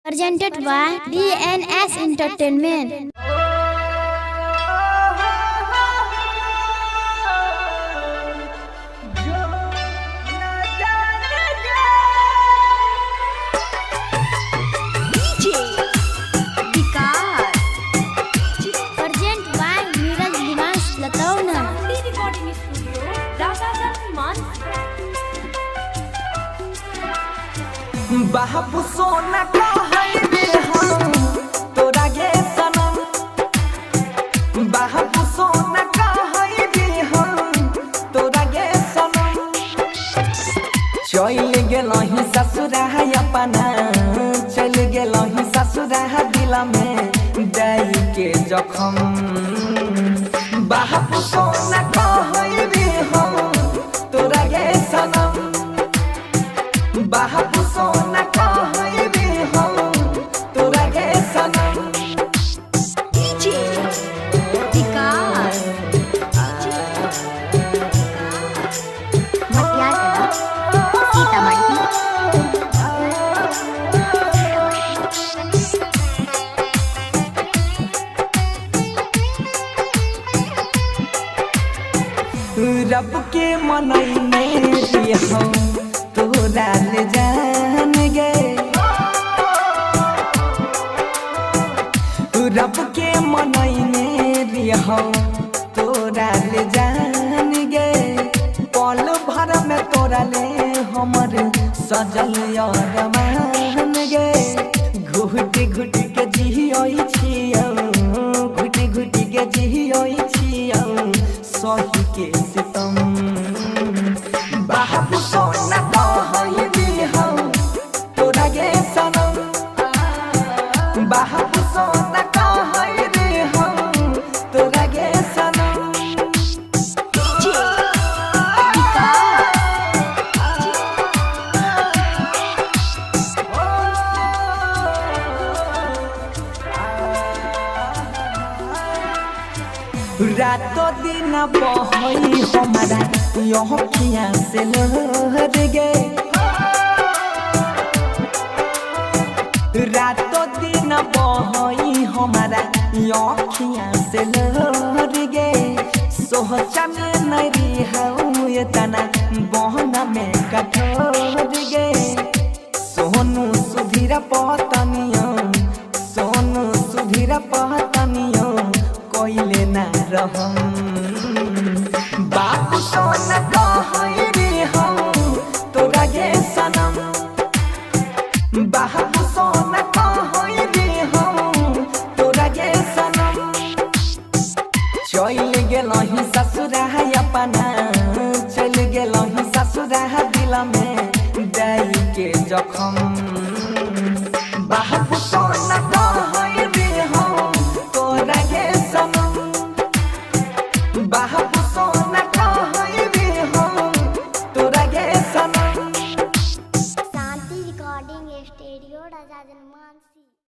Presented by DNS Entertainment. बाबू सोना कहई रे हम तोरा गे सनम। बाबू सोना कहई रे हम तोरा गे सनम। चल गेलही ससुरा अपना, चल गेलही ससुरा दिल में दई के जखम। बाबू सोना कहई रे हम तोरा गे सनम। बाबू सोना कहई रे हम तोरा गे सनम। रब के मनई में हम तोरा ले जान गे। रब के मनई में हम तोरा ले जान गे। पल भर में तोरा ले हमर सजल अरमान गे। घुट घुट के जियोई छियौ, घुट घुट के जियोई छियौ सही के सितम। बाबू सोना कहई रे हम तोरा गे सनम। बाबू सोना कहई रे हम तोरा गे सनम। रातों दिन बहई हमारा अखिया से लहर गे। रातों दिन बहई हमारा अखिया से लहर गे। सोचा में नहीं हूँ ये तना बहना में कठोर गे। सोनू सुधीर पतनियो, सोनू सुधीर पतनियो कोइले ना रहम। बाबू सोना कहई रे हम तोरा गे सनम। बाबू सोना कहई रे हम तोरा गे सनम। चल गेलही ससुरा अपना, चल गेलही ससुरा दिल में दई के जखम।